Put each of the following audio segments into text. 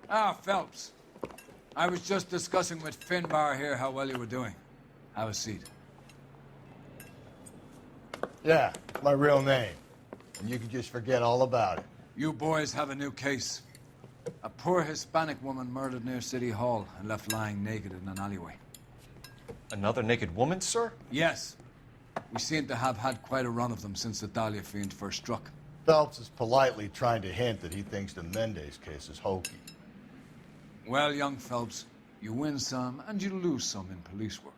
Ah, Phelps. I was just discussing with Finbar here how well you were doing. Have a seat. Yeah, my real name. And you can just forget all about it. You boys have a new case. A poor Hispanic woman murdered near City Hall and left lying naked in an alleyway. Another naked woman, sir? Yes. We seem to have had quite a run of them since the Dahlia fiend first struck. Phelps is politely trying to hint that he thinks the Mendez case is hokey. Well, young Phelps, you win some and you lose some in police work.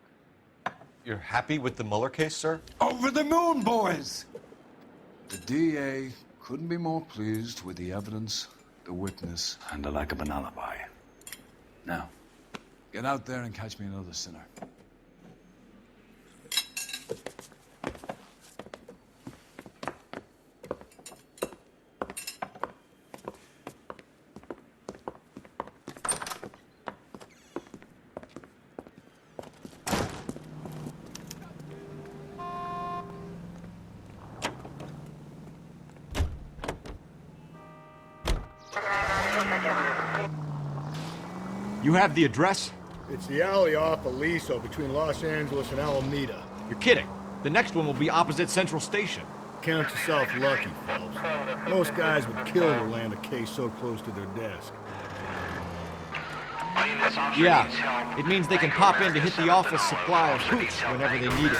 You're happy with the Mueller case, sir? Over the moon, boys! The DA couldn't be more pleased with the evidence, the witness, and the lack of an alibi. Now, get out there and catch me another sinner. You have the address? It's the alley off Aliso between Los Angeles and Alameda. You're kidding. The next one will be opposite Central Station. Count yourself lucky, Phelps. Most guys would kill to land a case so close to their desk. Yeah, it means they can pop in to hit the office supply of hooch whenever they need it.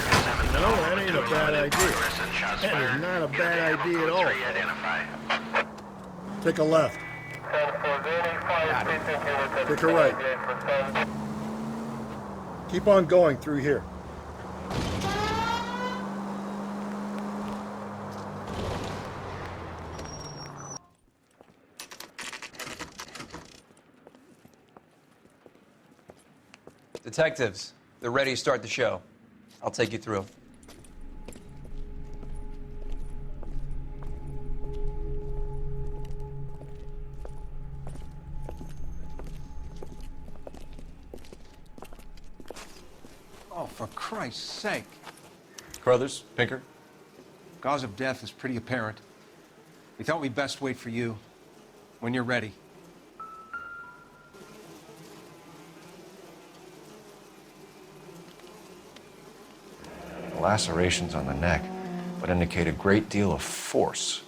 No, that ain't a bad idea. That is not a bad idea at all. Take a left. Take a right. Keep on going through here. Detectives, they're ready to start the show. I'll take you through. Oh, for Christ's sake. Carruthers, Pinker? Cause of death is pretty apparent. We thought we'd best wait for you. When you're ready. The lacerations on the neck would indicate a great deal of force.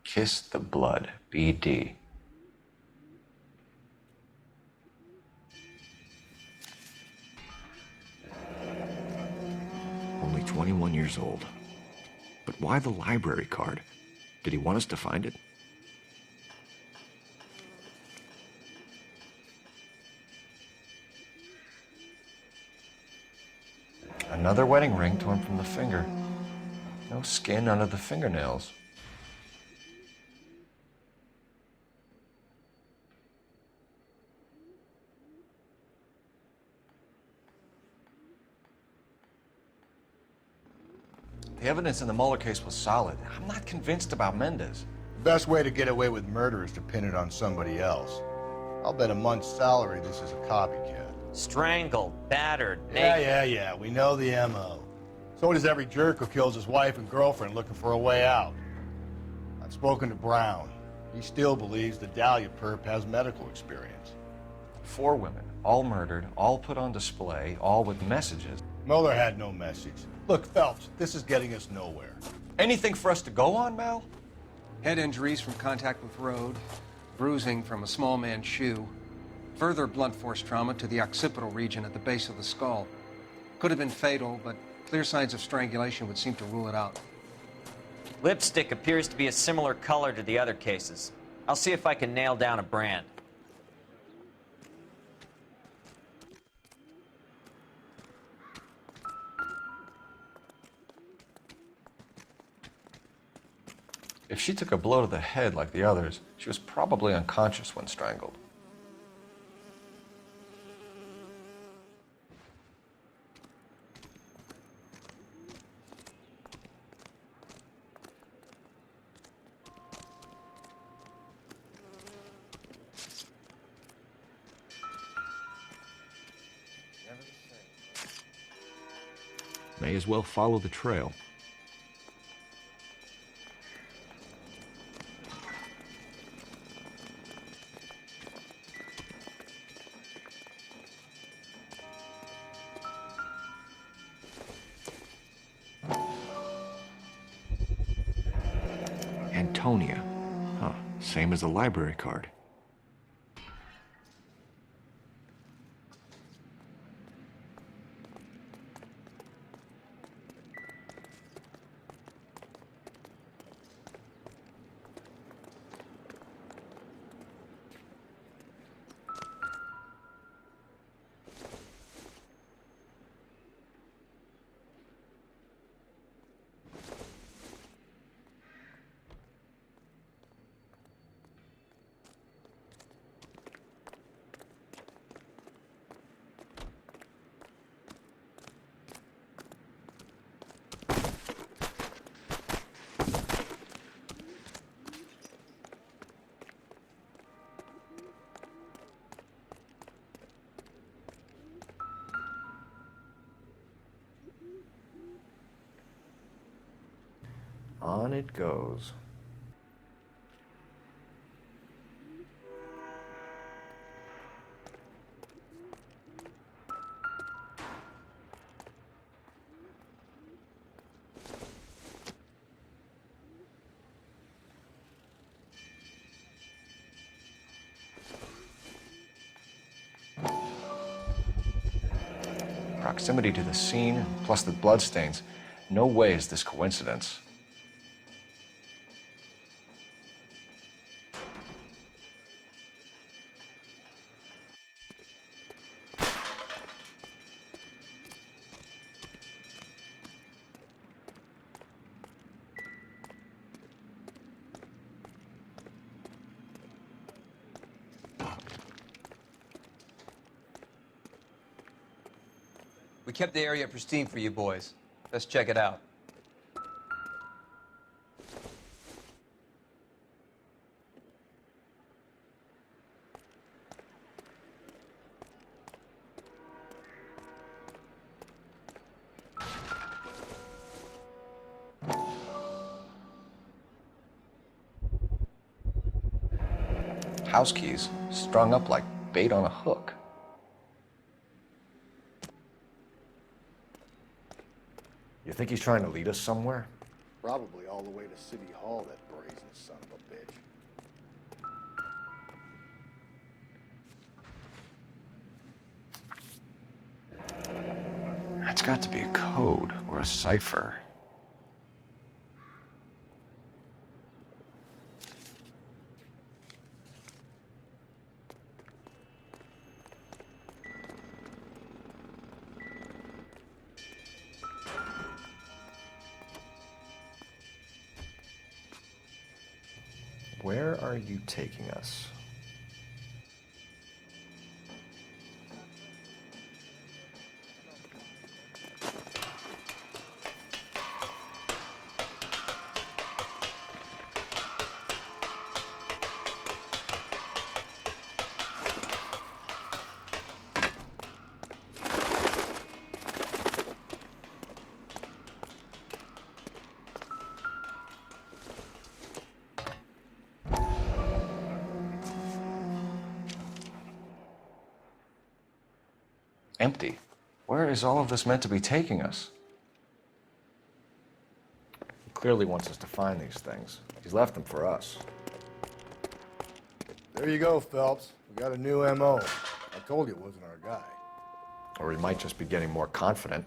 Kiss the blood, BD. Only 21 years old. But why the library card? Did he want us to find it? Another wedding ring torn from the finger. No skin under the fingernails. The evidence in the Mueller case was solid. I'm not convinced about Mendez. The best way to get away with murder is to pin it on somebody else. I'll bet a month's salary this is a copycat. Strangled, battered, naked. Yeah. We know the M.O. So does every jerk who kills his wife and girlfriend looking for a way out. I've spoken to Brown. He still believes the Dahlia perp has medical experience. 4 women, all murdered, all put on display, all with messages. Mueller had no message. Look, Phelps, this is getting us nowhere. Anything for us to go on, Mal? Head injuries from contact with road, bruising from a small man's shoe, further blunt force trauma to the occipital region at the base of the skull. Could have been fatal, but clear signs of strangulation would seem to rule it out. Lipstick appears to be a similar color to the other cases. I'll see if I can nail down a brand. If she took a blow to the head like the others, she was probably unconscious when strangled. May as well follow the trail. Antonia. Huh, same as the library card. On it goes. Proximity to the scene, plus the bloodstains. No way is this coincidence. We kept the area pristine for you boys. Let's check it out. House keys strung up like bait on a hook. You think he's trying to lead us somewhere? Probably all the way to City Hall, that brazen son of a bitch. That's got to be a code or a cipher. Where are you taking us? Empty. Where is all of this meant to be taking us? He clearly wants us to find these things. He's left them for us. There you go, Phelps. We got a new M.O. I told you it wasn't our guy. Or he might just be getting more confident.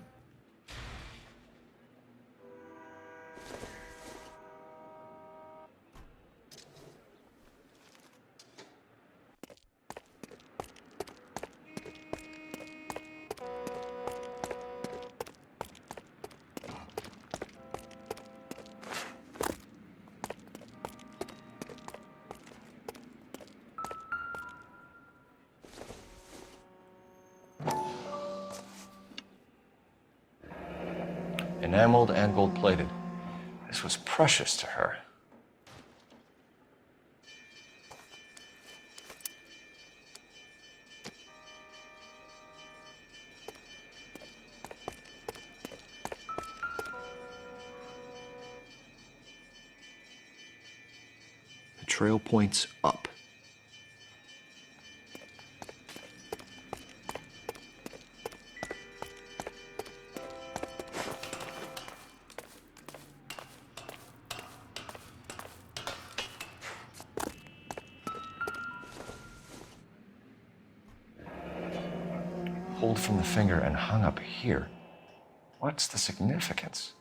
Enameled and gold-plated. This was precious to her. trail points up. Pulled from the finger and hung up here. What's the significance?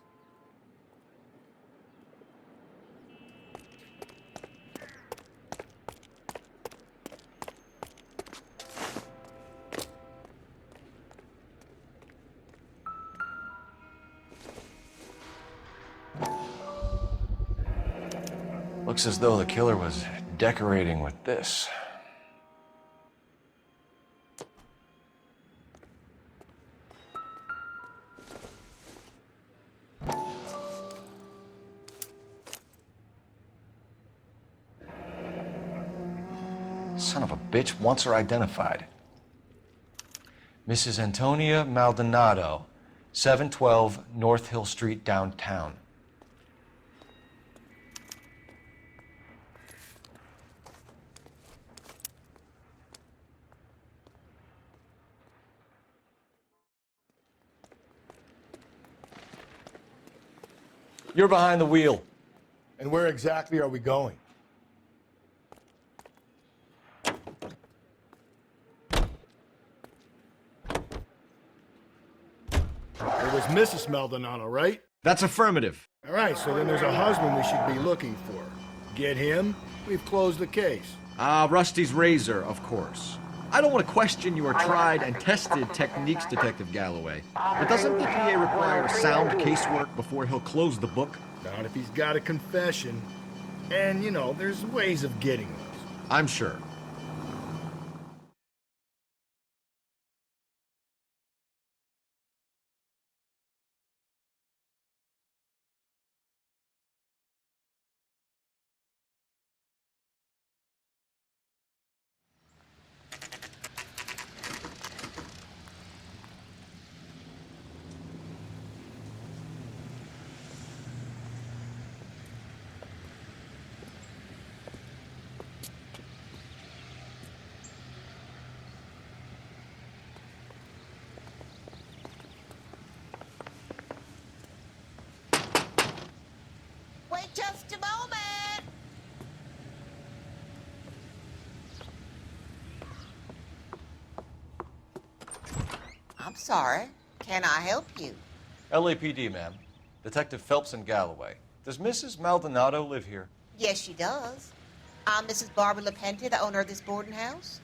Looks as though the killer was decorating with this. Son of a bitch wants her identified. Mrs. Antonia Maldonado, 712 North Hill Street, downtown. You're behind the wheel. And where exactly are we going? It was Mrs. Maldonado, right? That's affirmative. All right, so then there's a husband we should be looking for. Get him, we've closed the case. Rusty's razor, of course. I don't want to question your tried and tested techniques, Detective Galloway. But doesn't the DA require sound casework before he'll close the book? Not if he's got a confession. And, you know, there's ways of getting those. I'm sure. Wait just a moment. I'm sorry. Can I help you? LAPD, ma'am. Detective Phelps and Galloway. Does Mrs. Maldonado live here? Yes, she does. I'm Mrs. Barbara LaPente, the owner of this boarding house.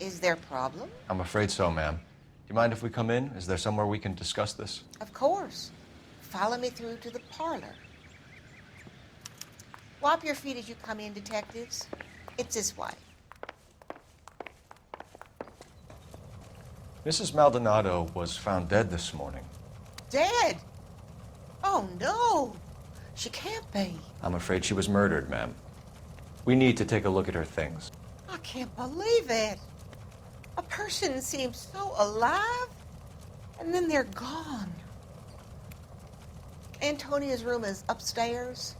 Is there a problem? I'm afraid so, ma'am. Do you mind if we come in? Is there somewhere we can discuss this? Of course. Follow me through to the parlor. Wipe your feet as you come in, detectives. It's this way. Mrs. Maldonado was found dead this morning. Dead? Oh, no. She can't be. I'm afraid she was murdered, ma'am. We need to take a look at her things. I can't believe it. A person seems so alive, and then they're gone. Antonia's room is upstairs,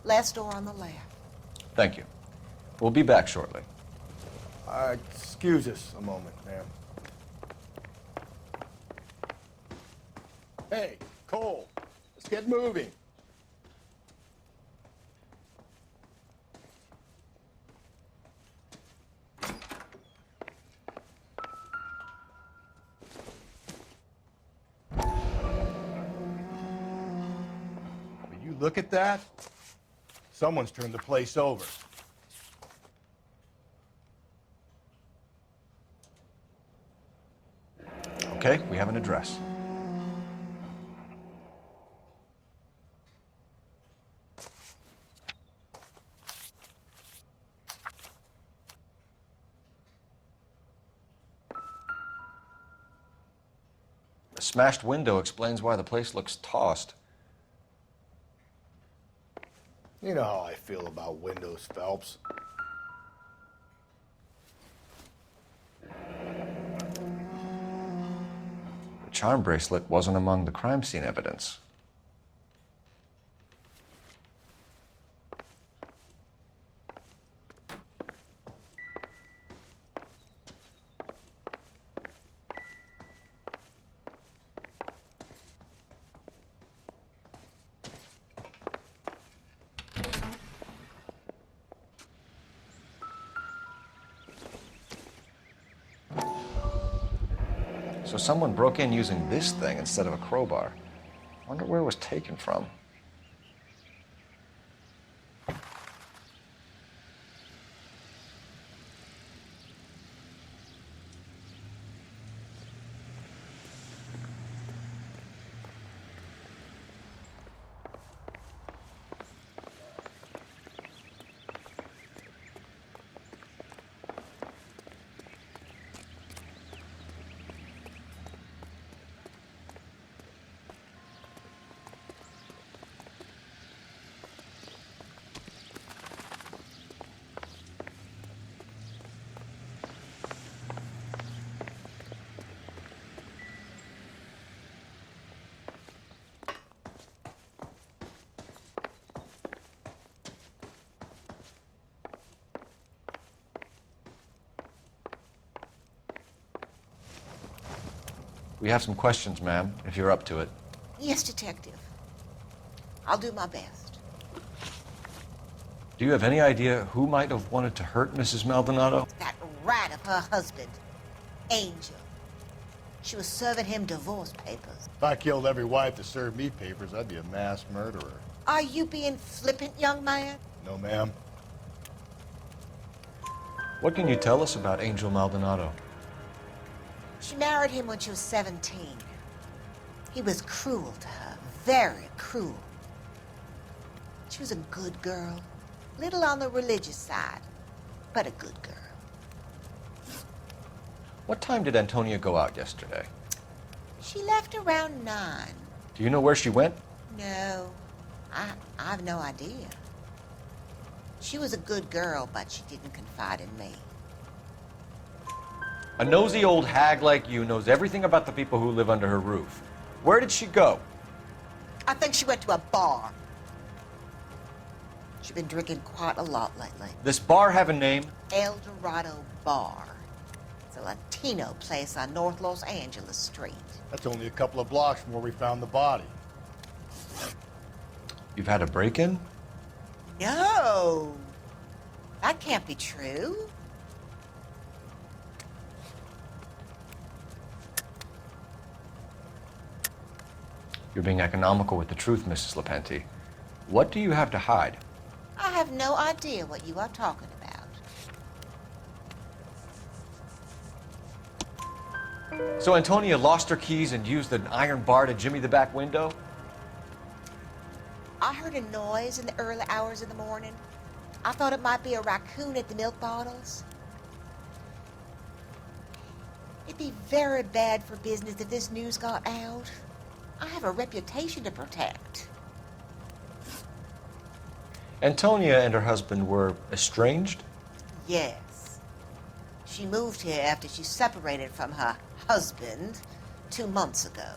last door on the left. Thank you. We'll be back shortly. Excuse us a moment, ma'am. Hey, Cole, let's get moving. Will you look at that? Someone's turned the place over. Okay, we have an address. The smashed window explains why the place looks tossed. You know how I feel about windows, Phelps. The charm bracelet wasn't among the crime scene evidence. So someone broke in using this thing instead of a crowbar. Wonder where it was taken from. We have some questions, ma'am, if you're up to it. Yes, Detective. I'll do my best. Do you have any idea who might have wanted to hurt Mrs. Maldonado? That rat of her husband, Angel. She was serving him divorce papers. If I killed every wife that served me papers, I'd be a mass murderer. Are you being flippant, young man? No, ma'am. What can you tell us about Angel Maldonado? She married him when she was 17. He was cruel to her, very cruel. She was a good girl, little on the religious side, but a good girl. What time did Antonia go out yesterday? She left around 9. Do you know where she went? No, I've no idea. She was a good girl, but she didn't confide in me. A nosy old hag like you knows everything about the people who live under her roof. Where did she go? I think she went to a bar. She's been drinking quite a lot lately. This bar have a name? El Dorado Bar. It's a Latino place on North Los Angeles Street. That's only a couple of blocks from where we found the body. You've had a break-in? No, that can't be true. You're being economical with the truth, Mrs. Lepenti. What do you have to hide? I have no idea what you are talking about. So Antonia lost her keys and used an iron bar to jimmy the back window? I heard a noise in the early hours of the morning. I thought it might be a raccoon at the milk bottles. It'd be very bad for business if this news got out. I have a reputation to protect. Antonia and her husband were estranged? Yes. She moved here after she separated from her husband 2 months ago.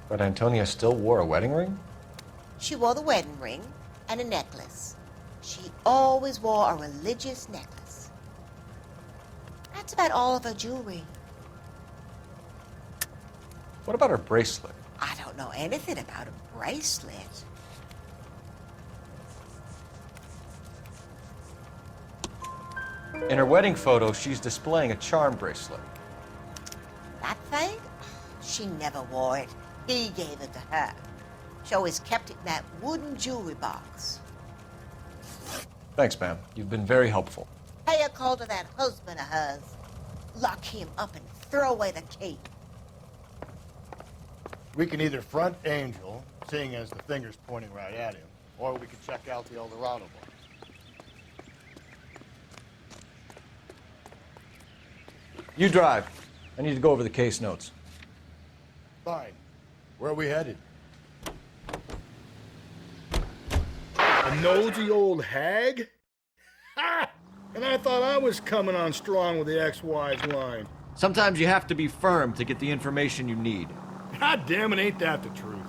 But Antonia still wore a wedding ring? She wore the wedding ring and a necklace. She always wore a religious necklace. That's about all of her jewelry. What about her bracelet? I don't know anything about a bracelet. In her wedding photo, she's displaying a charm bracelet. That thing? She never wore it. He gave it to her. She always kept it in that wooden jewelry box. Thanks, ma'am. You've been very helpful. Pay a call to that husband of hers. Lock him up and throw away the key. We can either front Angel, seeing as the finger's pointing right at him, or we can check out the El Dorado bar. You drive. I need to go over the case notes. Fine. Where are we headed? A nosy old hag? Ha! And I thought I was coming on strong with the ex-wives line. Sometimes you have to be firm to get the information you need. God damn it, ain't that the truth?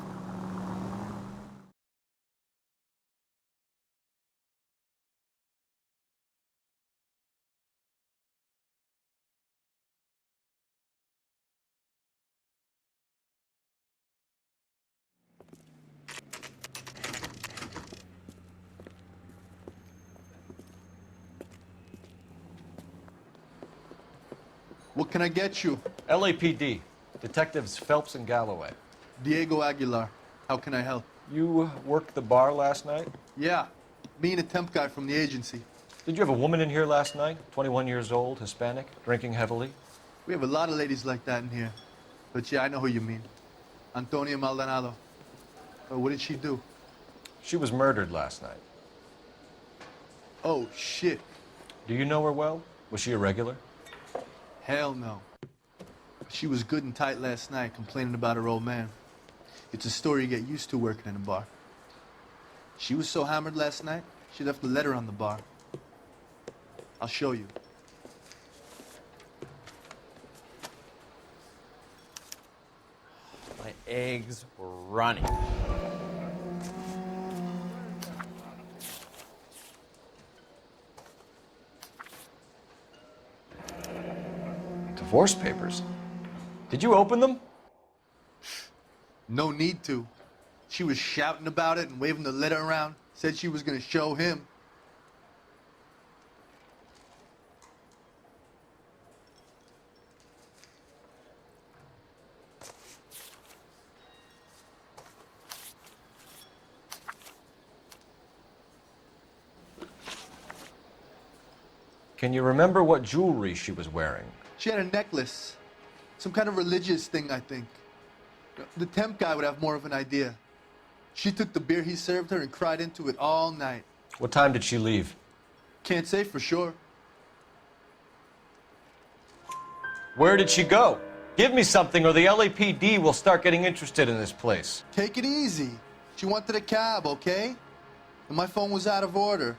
What can I get you? LAPD. Detectives Phelps and Galloway. Diego Aguilar. How can I help? You worked the bar last night? Yeah, me and a temp guy from the agency. Did you have a woman in here last night? 21 years old, Hispanic, drinking heavily? We have a lot of ladies like that in here. But yeah, I know who you mean. Antonia Maldonado. What did she do? She was murdered last night. Oh, shit. Do you know her well? Was she a regular? Hell no. She was good and tight last night, complaining about her old man. It's a story you get used to working in a bar. She was so hammered last night, she left a letter on the bar. I'll show you. My eggs were running. Divorce papers. Did you open them? No need to. She was shouting about it and waving the letter around. Said she was gonna show him. Can you remember what jewelry she was wearing? She had a necklace. Some kind of religious thing, I think. The temp guy would have more of an idea. She took the beer he served her and cried into it all night. What time did she leave? Can't say for sure. Where did she go? Give me something or the LAPD will start getting interested in this place. Take it easy. She wanted a cab, okay? And my phone was out of order.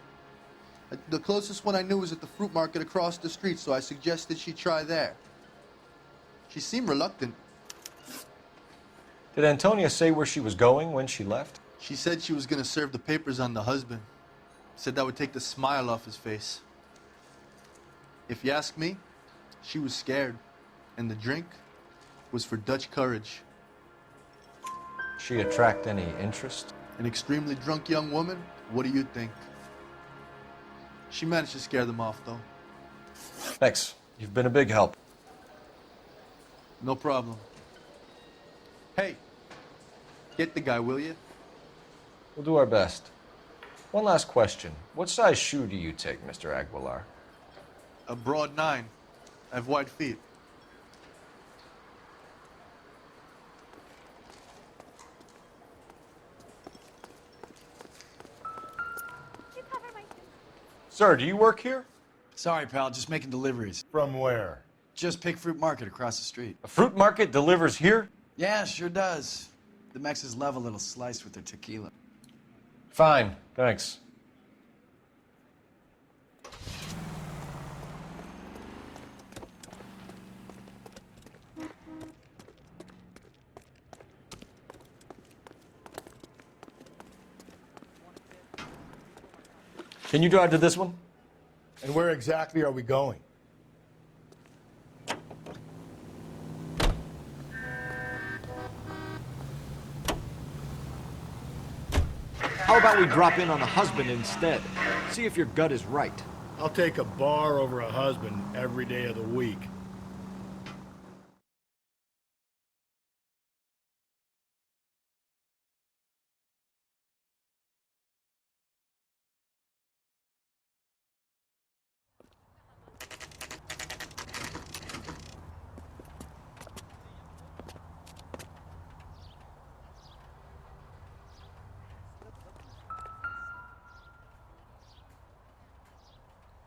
The closest one I knew was at the fruit market across the street, so I suggested she try there. She seemed reluctant. Did Antonia say where she was going when she left? She said she was gonna serve the papers on the husband. Said that would take the smile off his face. If you ask me, she was scared. And the drink was for Dutch courage. She attract any interest? An extremely drunk young woman? What do you think? She managed to scare them off, though. Thanks. You've been a big help. No problem. Hey, get the guy, will you? We'll do our best. One last question. What size shoe do you take, Mr. Aguilar? A broad 9. I have wide feet. Sir, do you work here? Sorry, pal, just making deliveries. From where? Just Pick Fruit Market across the street. A fruit market delivers here? Yeah, sure does. The Mexes love a little slice with their tequila. Fine, thanks. Can you drive to this one? And where exactly are we going? How about we drop in on the husband instead? See if your gut is right. I'll take a bar over a husband every day of the week.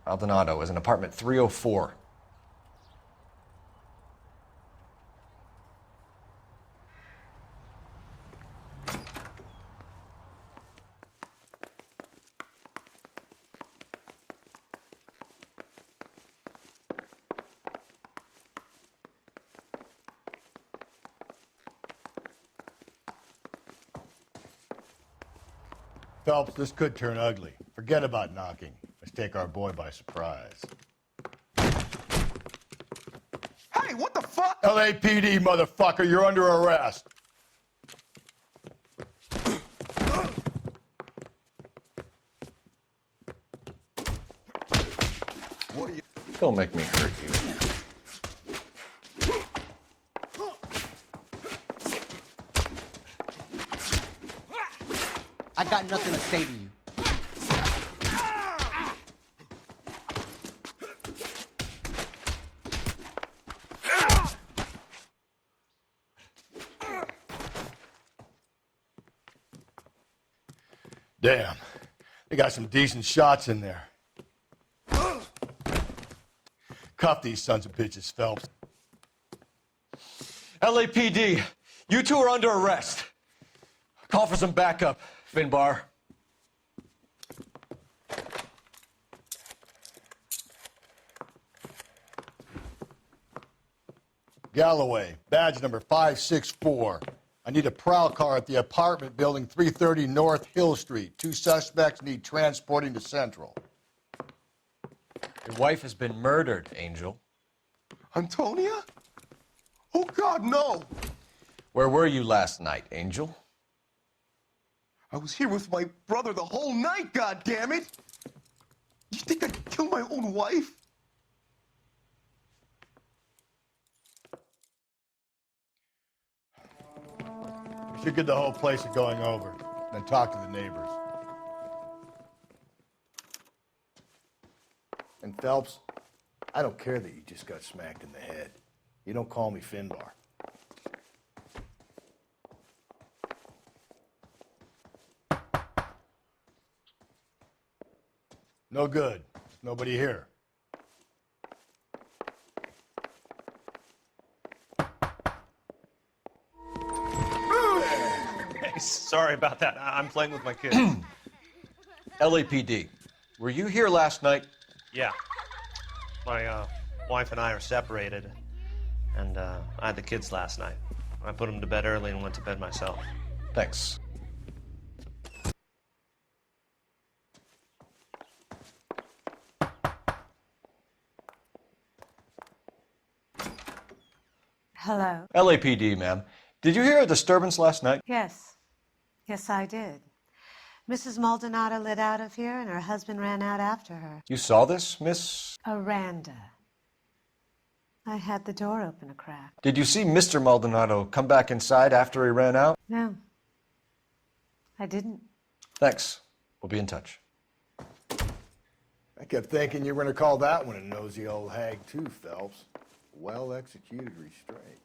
Maldonado is in apartment 304. Phelps, this could turn ugly. Forget about knocking. Let's take our boy by surprise. Hey, what the fuck? LAPD, motherfucker, you're under arrest. Don't make me hurt you. I got nothing to say to you. Damn. They got some decent shots in there. Cuff these sons of bitches, Phelps. LAPD, you two are under arrest. Call for some backup, Finbar. Galloway, badge number 564. I need a prowl car at the apartment building 330 North Hill Street. 2 suspects need transporting to Central. Your wife has been murdered, Angel. Antonia? Oh, God, no! Where were you last night, Angel? I was here with my brother the whole night, God damn it! You think I'd kill my own wife? We should get the whole place going over, then talk to the neighbors. And Phelps, I don't care that you just got smacked in the head. You don't call me Finbar. No good. Nobody here. Hey, sorry about that. I'm playing with my kids. LAPD, were you here last night? Yeah. My wife and I are separated, and I had the kids last night. I put them to bed early and went to bed myself. Thanks. Hello. LAPD, ma'am. Did you hear a disturbance last night? Yes. Yes, I did. Mrs. Maldonado lit out of here, and her husband ran out after her. You saw this, Miss? Aranda. I had the door open a crack. Did you see Mr. Maldonado come back inside after he ran out? No. I didn't. Thanks. We'll be in touch. I kept thinking you were going to call that one a nosy old hag too, Phelps. Well-executed restraint.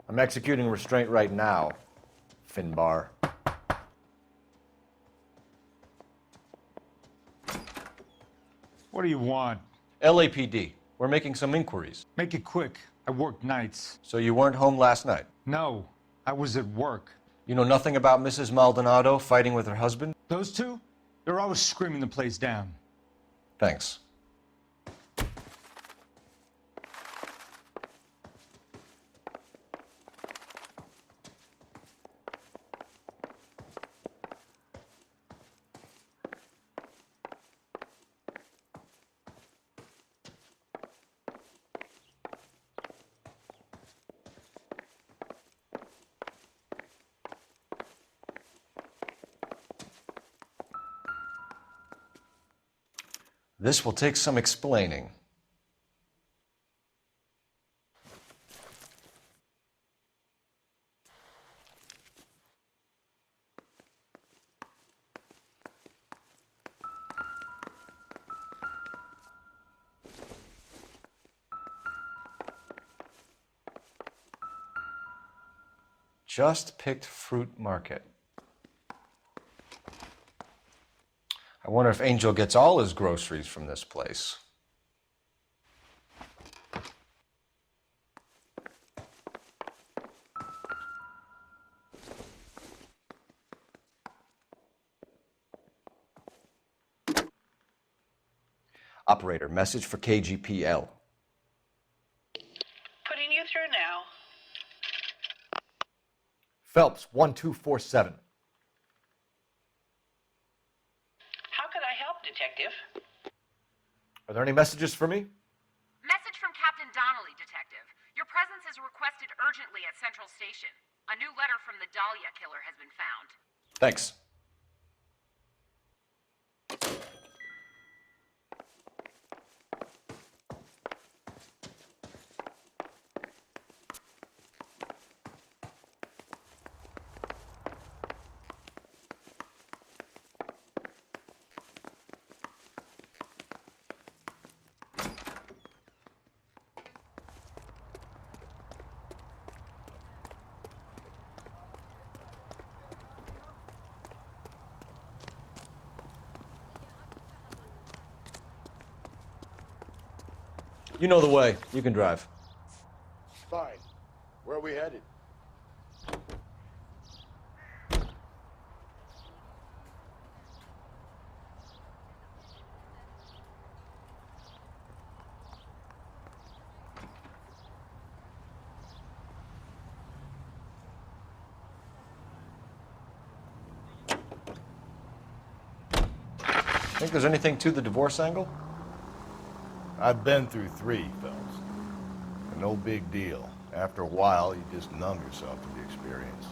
I'm executing restraint right now, Finbar. What do you want? LAPD, we're making some inquiries. Make it quick. I work nights. So you weren't home last night? No, I was at work. You know nothing about Mrs. Maldonado fighting with her husband? Those two? They're always screaming the place down. Thanks. This will take some explaining. Just picked fruit market. I wonder if Angel gets all his groceries from this place. Operator, message for KGPL. Putting you through now. Phelps, 1247. How could I help, Detective? Are there any messages for me? Message from Captain Donnelly, Detective. Your presence is requested urgently at Central Station. A new letter from the Dahlia killer has been found. Thanks. You know the way. You can drive. Fine. Where are we headed? Think there's anything to the divorce angle? I've been through 3, fellas. No big deal. After a while, you just numb yourself to the experience.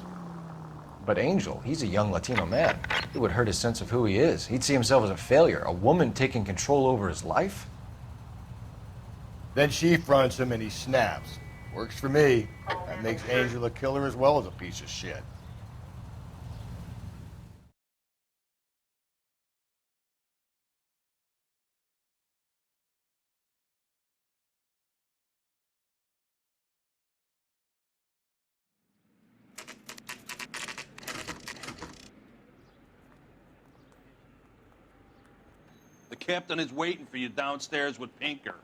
But Angel, he's a young Latino man. It would hurt his sense of who he is. He'd see himself as a failure, a woman taking control over his life. Then she fronts him and he snaps. Works for me. That makes Angel a killer as well as a piece of shit. The captain is waiting for you downstairs with Pinker.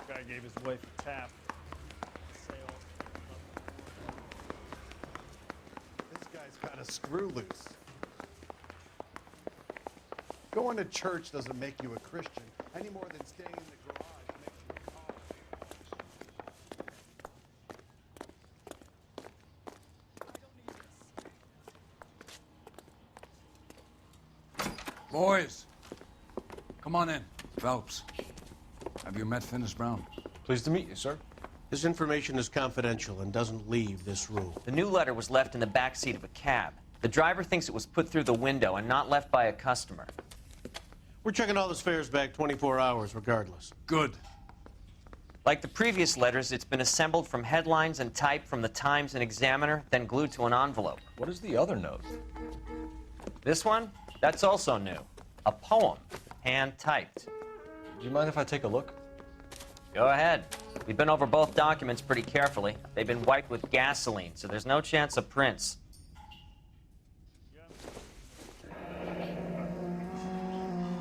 Guy gave his wife a tap. This guy's got a screw loose. Going to church doesn't make you a Christian any more than staying in the garage makes you a college. Boys, come on in. Phelps, have you met Finis Brown? Pleased to meet you, sir. This information is confidential and doesn't leave this room. The new letter was left in the back seat of a cab. The driver thinks it was put through the window and not left by a customer. We're checking all this fares back 24 hours regardless. Good. Like the previous letters, it's been assembled from headlines and typed from the Times and Examiner, then glued to an envelope. What is the other note? This one? That's also new. A poem, hand-typed. Do you mind if I take a look? Go ahead. We've been over both documents pretty carefully. They've been wiped with gasoline, so there's no chance of prints.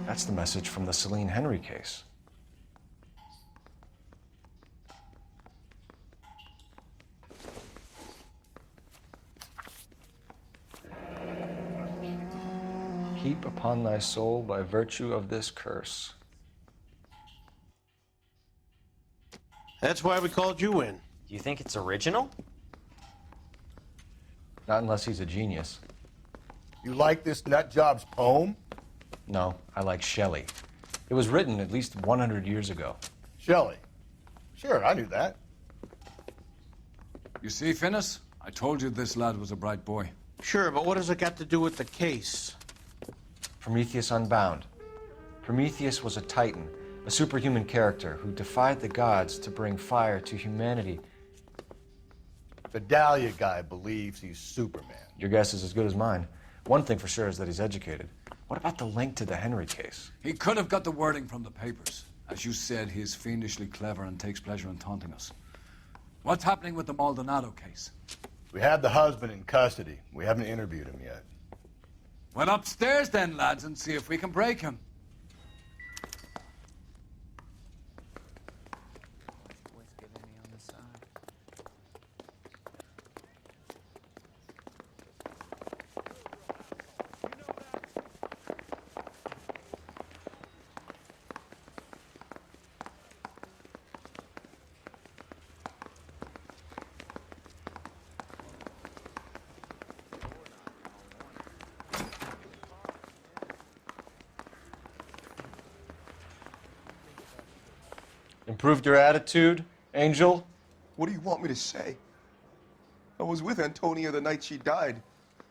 That's the message from the Celine Henry case. Heap upon thy soul by virtue of this curse. That's why we called you in. Do you think it's original? Not unless he's a genius. You like this nutjob's poem? No, I like Shelley. It was written at least 100 years ago. Shelley? Sure, I knew that. You see, Finis? I told you this lad was a bright boy. Sure, but what has it got to do with the case? Prometheus Unbound. Prometheus was a titan, a superhuman character who defied the gods to bring fire to humanity. The Dahlia guy believes he's Superman. Your guess is as good as mine. One thing for sure is that he's educated. What about the link to the Henry case? He could have got the wording from the papers. As you said, he is fiendishly clever and takes pleasure in taunting us. What's happening with the Maldonado case? We have the husband in custody. We haven't interviewed him yet. Well, upstairs then, lads, and see if we can break him. Improved your attitude, Angel? What do you want me to say? I was with Antonia the night she died,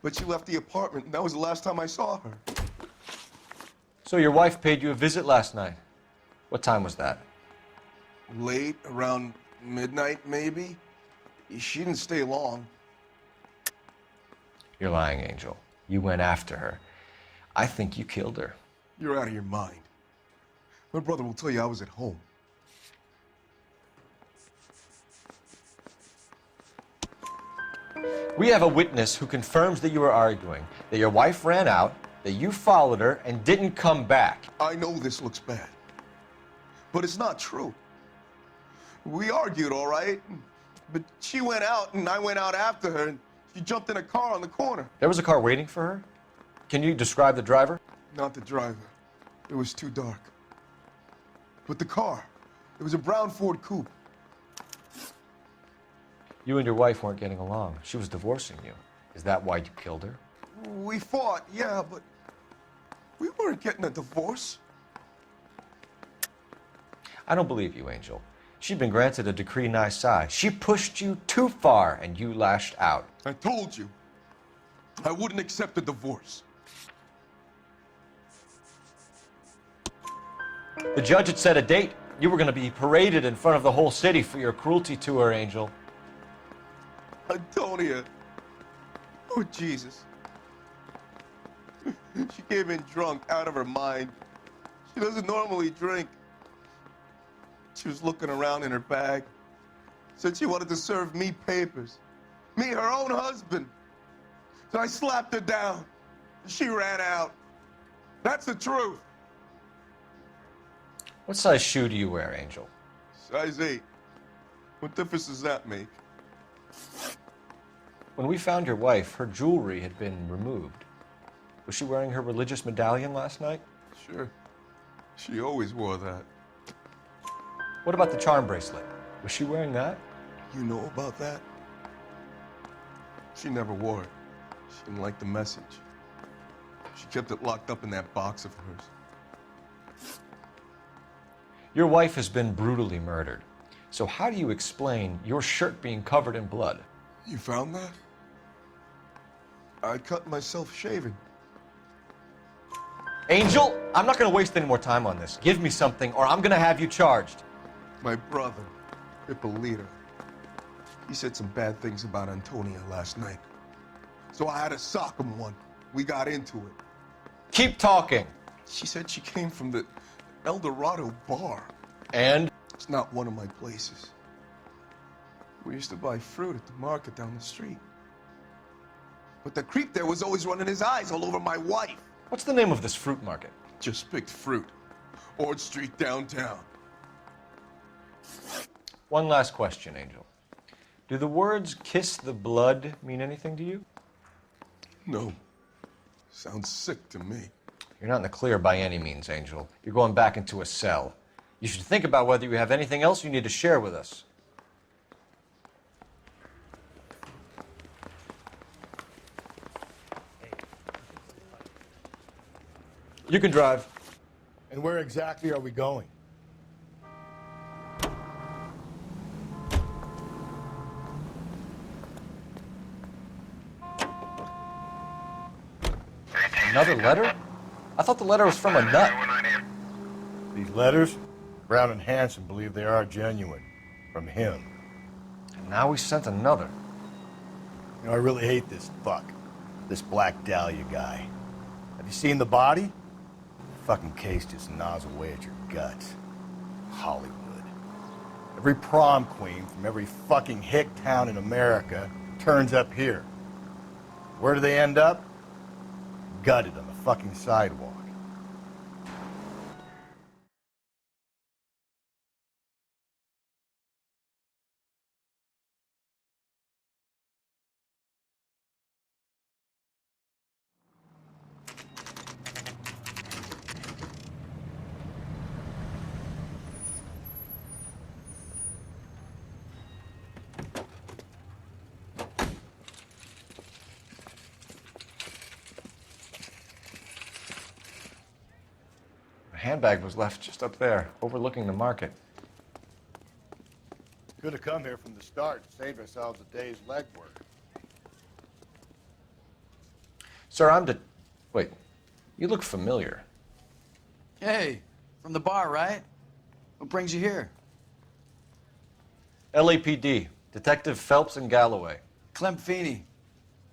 but she left the apartment, and that was the last time I saw her. So your wife paid you a visit last night. What time was that? Late, around midnight, maybe? She didn't stay long. You're lying, Angel. You went after her. I think you killed her. You're out of your mind. My brother will tell you I was at home. We have a witness who confirms that you were arguing, that your wife ran out, that you followed her, and didn't come back. I know this looks bad, but it's not true. We argued, all right? But she went out, and I went out after her, and she jumped in a car on the corner. There was a car waiting for her? Can you describe the driver? Not the driver. It was too dark. But the car, it was a brown Ford Coupe. You and your wife weren't getting along. She was divorcing you. Is that why you killed her? We fought, yeah, but we weren't getting a divorce. I don't believe you, Angel. She'd been granted a decree nisi. She pushed you too far, and you lashed out. I told you, I wouldn't accept a divorce. The judge had set a date. You were going to be paraded in front of the whole city for your cruelty to her, Angel. Antonia. Oh, Jesus. She came in drunk, out of her mind. She doesn't normally drink. She was looking around in her bag. Said she wanted to serve me papers. Me, her own husband. So I slapped her down. She ran out. That's the truth. What size shoe do you wear, Angel? Size 8. What difference does that make? When we found your wife, her jewelry had been removed. Was she wearing her religious medallion last night? Sure. She always wore that. What about the charm bracelet? Was she wearing that? You know about that? She never wore it. She didn't like the message. She kept it locked up in that box of hers. Your wife has been brutally murdered. So how do you explain your shirt being covered in blood? You found that? I cut myself shaving. Angel, I'm not going to waste any more time on this. Give me something or I'm going to have you charged. My brother, Ippolito, he said some bad things about Antonia last night. So I had to sock him one. We got into it. Keep talking. She said she came from the El Dorado bar. And? It's not one of my places. We used to buy fruit at the market down the street. But the creep there was always running his eyes all over my wife. What's the name of this fruit market? Just picked fruit. Ord Street downtown. One last question, Angel. Do the words kiss the blood mean anything to you? No. Sounds sick to me. You're not in the clear by any means, Angel. You're going back into a cell. You should think about whether you have anything else you need to share with us. You can drive. And where exactly are we going? Another letter? I thought the letter was from a nut. These letters? Brown and Hanson believe they are genuine. From him. And now we sent another. You know, I really hate this fuck. This Black Dahlia guy. Have you seen the body? The fucking case just gnaws away at your guts. Hollywood. Every prom queen from every fucking hick town in America turns up here. Where do they end up? Gutted on the fucking sidewalk. The handbag was left just up there, overlooking the market. Could have come here from the start and saved ourselves a day's legwork. Sir, Wait, you look familiar. Hey, from the bar, right? What brings you here? LAPD, Detective Phelps and Galloway. Clem Feeney.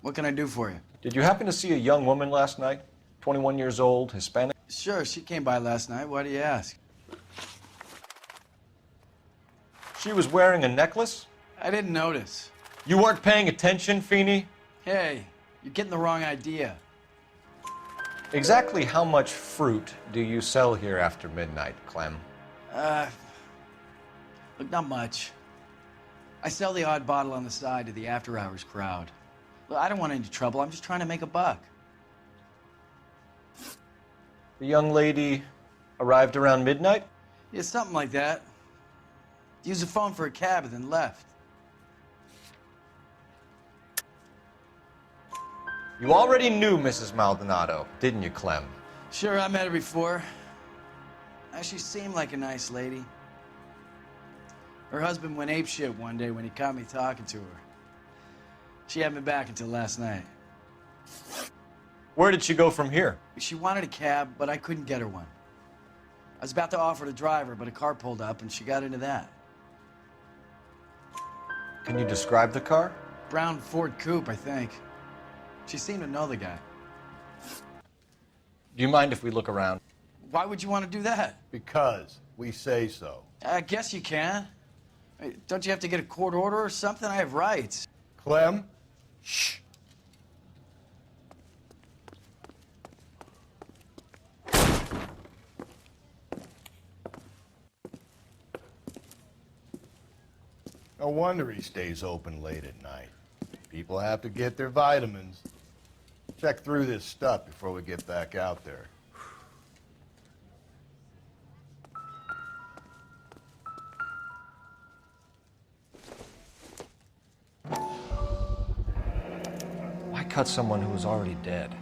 What can I do for you? Did you happen to see a young woman last night? 21 years old, Hispanic? Sure, she came by last night. Why do you ask? She was wearing a necklace? I didn't notice. You weren't paying attention, Feeney? Hey, you're getting the wrong idea. Exactly how much fruit do you sell here after midnight, Clem? Look, not much. I sell the odd bottle on the side to the after-hours crowd. Look, I don't want any trouble. I'm just trying to make a buck. The young lady arrived around midnight? Yeah, something like that. Used the phone for a cab and then left. You already knew Mrs. Maldonado, didn't you, Clem? Sure, I met her before. She seemed like a nice lady. Her husband went apeshit one day when he caught me talking to her. She had me back until last night. Where did she go from here? She wanted a cab, but I couldn't get her one. I was about to offer to drive her, but a car pulled up and she got into that. Can you describe the car? Brown Ford Coupe, I think. She seemed to know the guy. Do you mind if we look around? Why would you want to do that? Because we say so. I guess you can. Don't you have to get a court order or something? I have rights. Clem? Shh. No wonder he stays open late at night. People have to get their vitamins. Check through this stuff before we get back out there. Why cut someone who was already dead?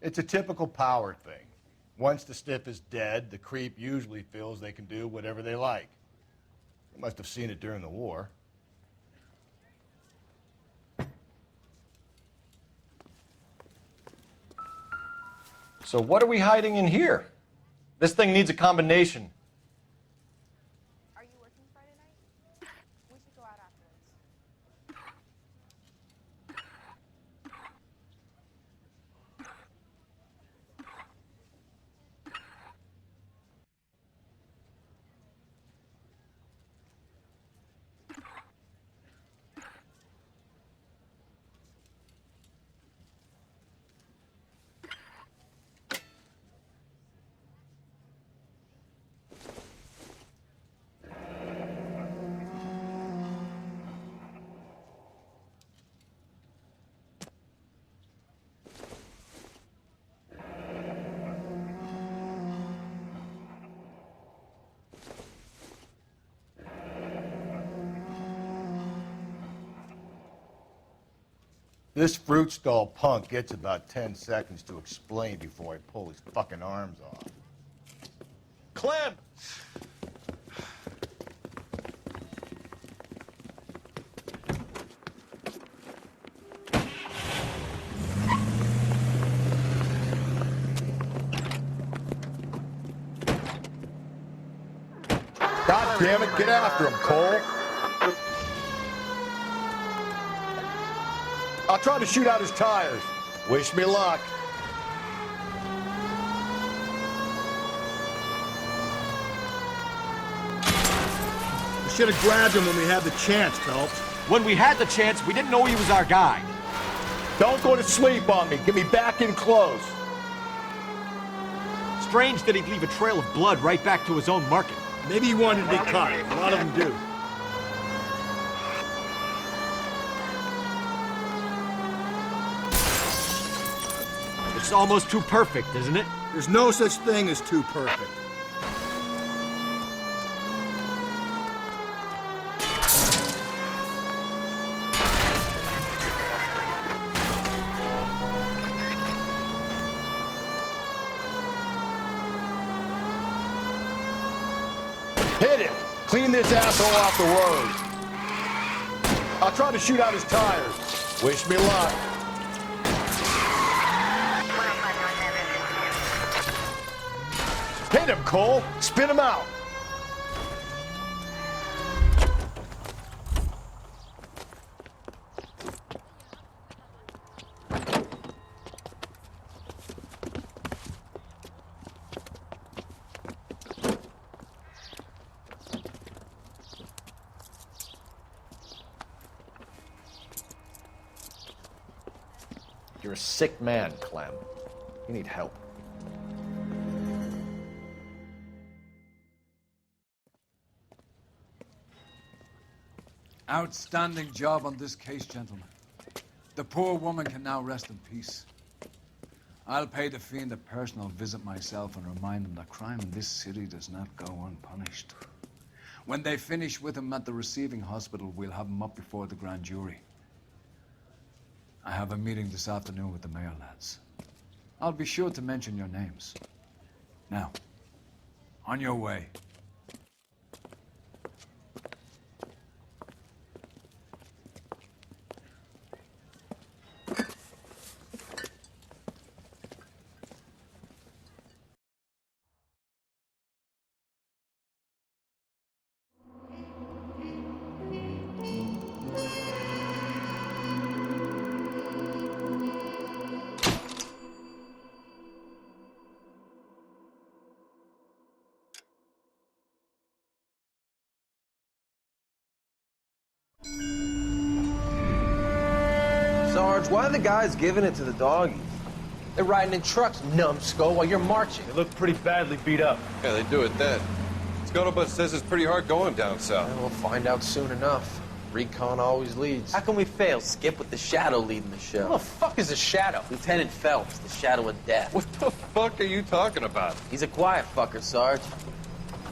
It's a typical power thing. Once the stiff is dead, the creep usually feels they can do whatever they like. They must have seen it during the war. So what are we hiding in here? This thing needs a combination. Are you working Friday night? We should go out afterwards. This fruit stall punk gets about 10 seconds to explain before I pull his fucking arms off. Clem! God damn it, get after him, Cole. I'll try to shoot out his tires. Wish me luck. We should have grabbed him when we had the chance, Phelps. When we had the chance, we didn't know he was our guy. Don't go to sleep on me. Get me back in close. Strange that he'd leave a trail of blood right back to his own market. Maybe he wanted to be caught. A lot of them do. It's almost too perfect, isn't it? There's no such thing as too perfect. Hit him. Clean this asshole off the road. I'll try to shoot out his tires. Wish me luck. Hit him, Cole. Spin him out. You're a sick man, Clem. You need help. Outstanding job on this case, gentlemen. The poor woman can now rest in peace. I'll pay the fiend a personal visit myself and remind him that crime in this city does not go unpunished. When they finish with him at the receiving hospital, we'll have him up before the grand jury. I have a meeting this afternoon with the mayor lads. I'll be sure to mention your names. Now, on your way. Sarge, why are the guys giving it to the doggies? They're riding in trucks, numbskull, while you're marching. They look pretty badly beat up. Yeah, they do it then. Scuttlebutt says it's pretty hard going down south. And we'll find out soon enough. Recon always leads. How can we fail, Skip, with the Shadow leading the show? Who the fuck is a Shadow? Lieutenant Phelps, the Shadow of Death. What the fuck are you talking about? He's a quiet fucker, Sarge.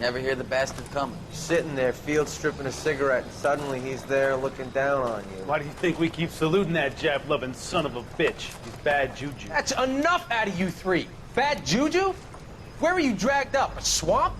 Never hear the bastard coming. Sitting there, field stripping a cigarette, and suddenly he's there looking down on you. Why do you think we keep saluting that Jap-loving son of a bitch? He's bad juju. That's enough out of you three. Bad juju? Where were you dragged up? A swamp?